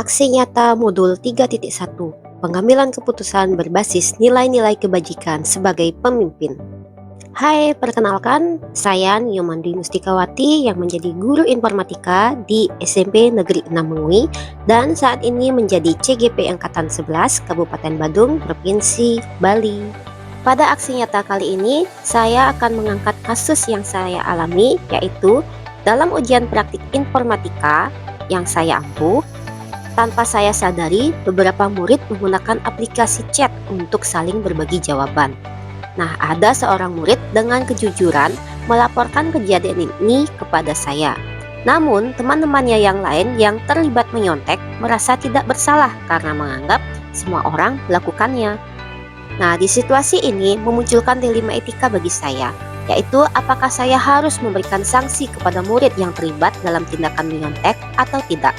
Aksi nyata modul 3.1, pengambilan keputusan berbasis nilai-nilai kebajikan sebagai pemimpin. Hai, perkenalkan, saya Niomandi Mustikawati yang menjadi guru informatika di SMP Negeri 6 Mengui dan saat ini menjadi CGP Angkatan 11 Kabupaten Badung, Provinsi Bali. Pada aksi nyata kali ini, saya akan mengangkat kasus yang saya alami, yaitu dalam ujian praktik informatika yang saya ampuh. Tanpa saya sadari, beberapa murid menggunakan aplikasi chat untuk saling berbagi jawaban. Nah, ada seorang murid dengan kejujuran melaporkan kejadian ini kepada saya. Namun, teman-temannya yang lain yang terlibat menyontek merasa tidak bersalah karena menganggap semua orang melakukannya. Nah, di situasi ini memunculkan dilema etika bagi saya, yaitu apakah saya harus memberikan sanksi kepada murid yang terlibat dalam tindakan menyontek atau tidak.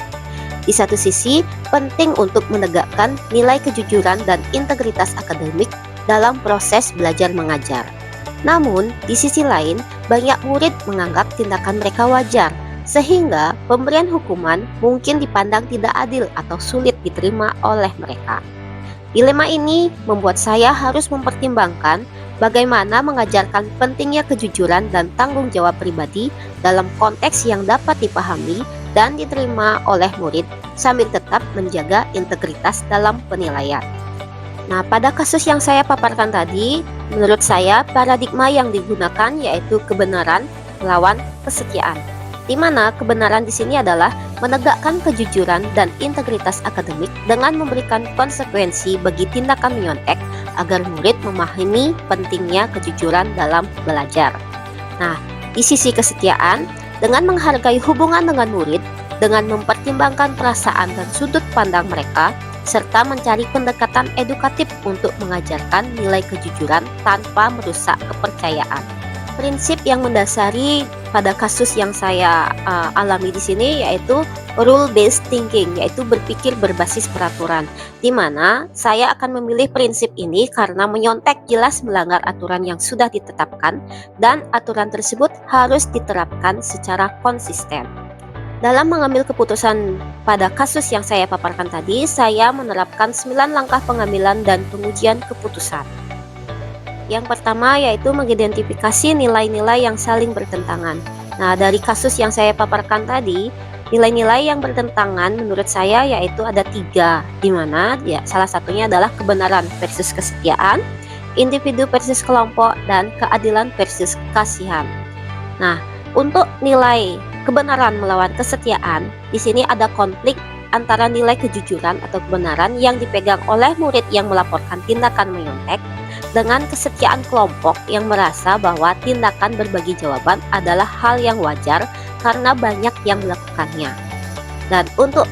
Di satu sisi, penting untuk menegakkan nilai kejujuran dan integritas akademik dalam proses belajar mengajar. Namun, di sisi lain, banyak murid menganggap tindakan mereka wajar, sehingga pemberian hukuman mungkin dipandang tidak adil atau sulit diterima oleh mereka. Dilema ini membuat saya harus mempertimbangkan bagaimana mengajarkan pentingnya kejujuran dan tanggung jawab pribadi dalam konteks yang dapat dipahami dan diterima oleh murid sambil tetap menjaga integritas dalam penilaian. Nah, pada kasus yang saya paparkan tadi, menurut saya paradigma yang digunakan yaitu kebenaran melawan kesetiaan, di mana kebenaran di sini adalah menegakkan kejujuran dan integritas akademik dengan memberikan konsekuensi bagi tindakan menyontek agar murid memahami pentingnya kejujuran dalam belajar. Nah, di sisi kesetiaan, dengan menghargai hubungan dengan murid, dengan mempertimbangkan perasaan dan sudut pandang mereka, serta mencari pendekatan edukatif untuk mengajarkan nilai kejujuran tanpa merusak kepercayaan. Prinsip yang mendasari pada kasus yang saya alami di sini yaitu rule based thinking, yaitu berpikir berbasis peraturan, di mana saya akan memilih prinsip ini karena menyontek jelas melanggar aturan yang sudah ditetapkan dan aturan tersebut harus diterapkan secara konsisten. Dalam mengambil keputusan pada kasus yang saya paparkan tadi, saya menerapkan 9 langkah pengambilan dan pengujian keputusan. Yang pertama yaitu mengidentifikasi nilai-nilai yang saling bertentangan. Nah, dari kasus yang saya paparkan tadi, nilai-nilai yang bertentangan menurut saya yaitu ada 3, di mana ya salah satunya adalah kebenaran versus kesetiaan, individu versus kelompok, dan keadilan versus kasihan. Nah, untuk nilai kebenaran melawan kesetiaan, di sini ada konflik antara nilai kejujuran atau kebenaran yang dipegang oleh murid yang melaporkan tindakan menyontek dengan kesetiaan kelompok yang merasa bahwa tindakan berbagi jawaban adalah hal yang wajar karena banyak yang melakukannya. Dan untuk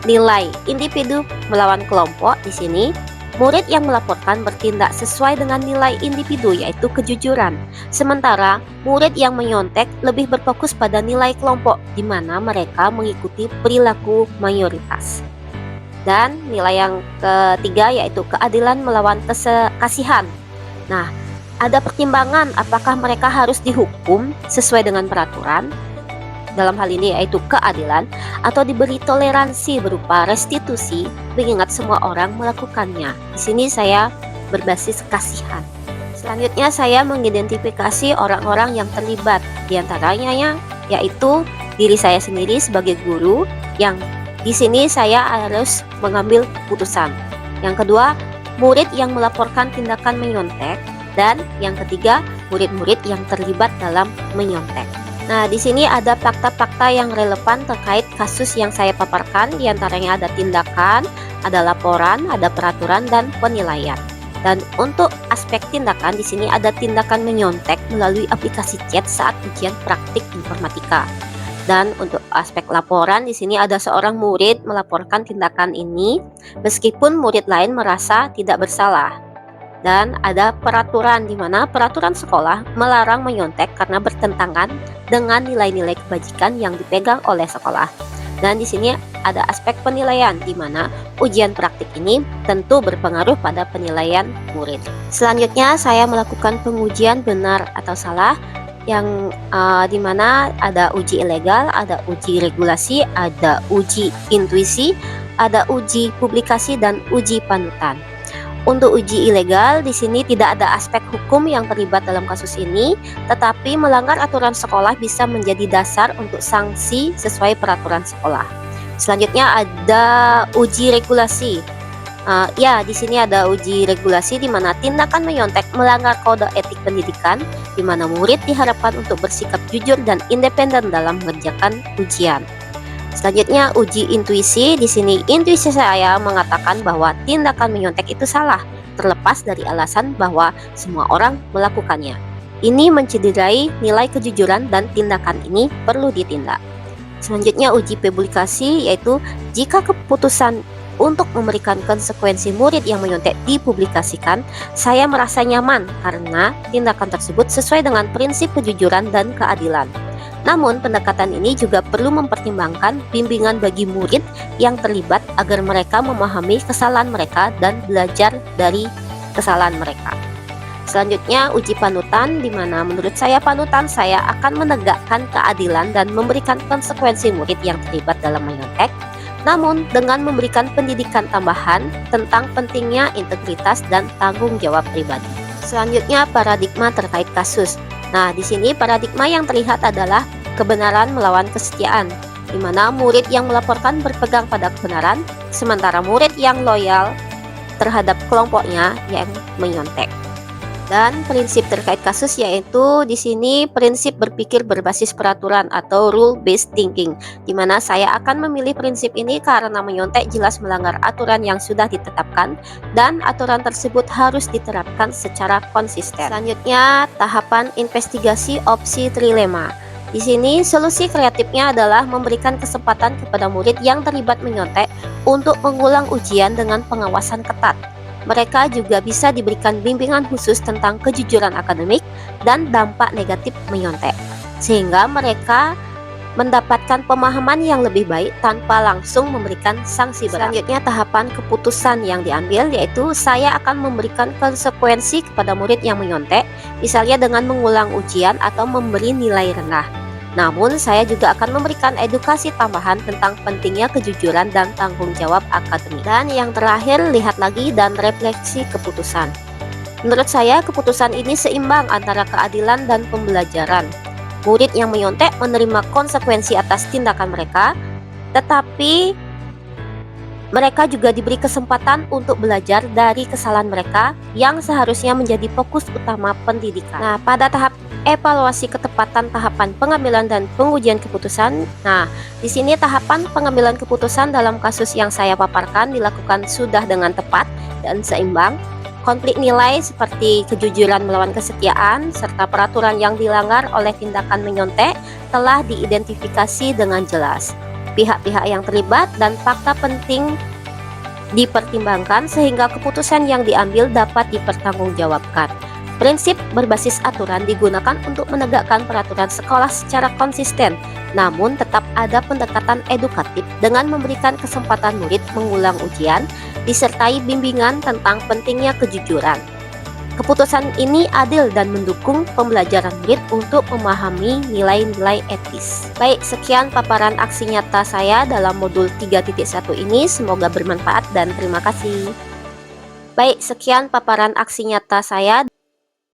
nilai individu melawan kelompok, di sini murid yang melaporkan bertindak sesuai dengan nilai individu yaitu kejujuran, sementara murid yang menyontek lebih berfokus pada nilai kelompok di mana mereka mengikuti perilaku mayoritas. Dan nilai yang ketiga yaitu keadilan melawan kasihan. Nah, ada pertimbangan apakah mereka harus dihukum sesuai dengan peraturan, dalam hal ini yaitu keadilan, atau diberi toleransi berupa restitusi mengingat semua orang melakukannya. Di sini saya berbasis kasihan. Selanjutnya saya mengidentifikasi orang-orang yang terlibat, diantaranya yaitu diri saya sendiri sebagai guru yang di sini saya harus mengambil keputusan. Yang kedua, murid yang melaporkan tindakan menyontek, dan yang ketiga, murid-murid yang terlibat dalam menyontek. Nah, di sini ada fakta-fakta yang relevan terkait kasus yang saya paparkan, diantaranya ada tindakan, ada laporan, ada peraturan, dan penilaian. Dan untuk aspek tindakan, di sini ada tindakan menyontek melalui aplikasi chat saat ujian praktik informatika. Dan untuk aspek laporan, di sini ada seorang murid melaporkan tindakan ini meskipun murid lain merasa tidak bersalah. Dan ada peraturan di mana peraturan sekolah melarang menyontek karena bertentangan dengan nilai-nilai kebajikan yang dipegang oleh sekolah. Dan di sini ada aspek penilaian, di mana ujian praktik ini tentu berpengaruh pada penilaian murid. Selanjutnya saya melakukan pengujian benar atau salah, yang di mana ada uji ilegal, ada uji regulasi, ada uji intuisi, ada uji publikasi, dan uji panutan. Untuk uji ilegal, di sini tidak ada aspek hukum yang terlibat dalam kasus ini, tetapi melanggar aturan sekolah bisa menjadi dasar untuk sanksi sesuai peraturan sekolah. Selanjutnya ada uji regulasi. Ya, di sini ada uji regulasi di mana tindakan menyontek melanggar kode etik pendidikan, di mana murid diharapkan untuk bersikap jujur dan independen dalam mengerjakan ujian. Selanjutnya uji intuisi. Di sini intuisi saya mengatakan bahwa tindakan menyontek itu salah, terlepas dari alasan bahwa semua orang melakukannya. Ini mencederai nilai kejujuran dan tindakan ini perlu ditindak. Selanjutnya uji publikasi, yaitu jika keputusan untuk memberikan konsekuensi murid yang menyontek dipublikasikan, saya merasa nyaman karena tindakan tersebut sesuai dengan prinsip kejujuran dan keadilan. Namun, pendekatan ini juga perlu mempertimbangkan bimbingan bagi murid yang terlibat agar mereka memahami kesalahan mereka dan belajar dari kesalahan mereka. Selanjutnya, uji panutan, di mana menurut saya panutan saya akan menegakkan keadilan dan memberikan konsekuensi murid yang terlibat dalam menyontek, namun dengan memberikan pendidikan tambahan tentang pentingnya integritas dan tanggung jawab pribadi. Selanjutnya, paradigma terkait kasus. Nah, di sini paradigma yang terlihat adalah kebenaran melawan kesetiaan, di mana murid yang melaporkan berpegang pada kebenaran, sementara murid yang loyal terhadap kelompoknya yang menyontek. Dan prinsip terkait kasus yaitu di sini prinsip berpikir berbasis peraturan atau rule based thinking, di mana saya akan memilih prinsip ini karena menyontek jelas melanggar aturan yang sudah ditetapkan dan aturan tersebut harus diterapkan secara konsisten. Selanjutnya, tahapan investigasi opsi trilema. Di sini solusi kreatifnya adalah memberikan kesempatan kepada murid yang terlibat menyontek untuk mengulang ujian dengan pengawasan ketat. Mereka juga bisa diberikan bimbingan khusus tentang kejujuran akademik dan dampak negatif menyontek, sehingga mereka mendapatkan pemahaman yang lebih baik tanpa langsung memberikan sanksi berat. Selanjutnya, tahapan keputusan yang diambil yaitu saya akan memberikan konsekuensi kepada murid yang menyontek, misalnya dengan mengulang ujian atau memberi nilai rendah. Namun, saya juga akan memberikan edukasi tambahan tentang pentingnya kejujuran dan tanggung jawab akademik. Dan yang terakhir, lihat lagi dan refleksi keputusan. Menurut saya, keputusan ini seimbang antara keadilan dan pembelajaran. Murid yang menyontek menerima konsekuensi atas tindakan mereka, tetapi mereka juga diberi kesempatan untuk belajar dari kesalahan mereka yang seharusnya menjadi fokus utama pendidikan. Nah, pada tahap evaluasi ketepatan tahapan pengambilan dan pengujian keputusan. Nah, di sini tahapan pengambilan keputusan dalam kasus yang saya paparkan dilakukan sudah dengan tepat dan seimbang. Konflik nilai seperti kejujuran melawan kesetiaan serta peraturan yang dilanggar oleh tindakan menyontek telah diidentifikasi dengan jelas. Pihak-pihak yang terlibat dan fakta penting dipertimbangkan sehingga keputusan yang diambil dapat dipertanggungjawabkan. Prinsip berbasis aturan digunakan untuk menegakkan peraturan sekolah secara konsisten, namun tetap ada pendekatan edukatif dengan memberikan kesempatan murid mengulang ujian, disertai bimbingan tentang pentingnya kejujuran. Keputusan ini adil dan mendukung pembelajaran murid untuk memahami nilai-nilai etis. Baik, sekian paparan aksi nyata saya dalam modul 3.1 ini, semoga bermanfaat dan terima kasih. Baik, sekian paparan aksi nyata saya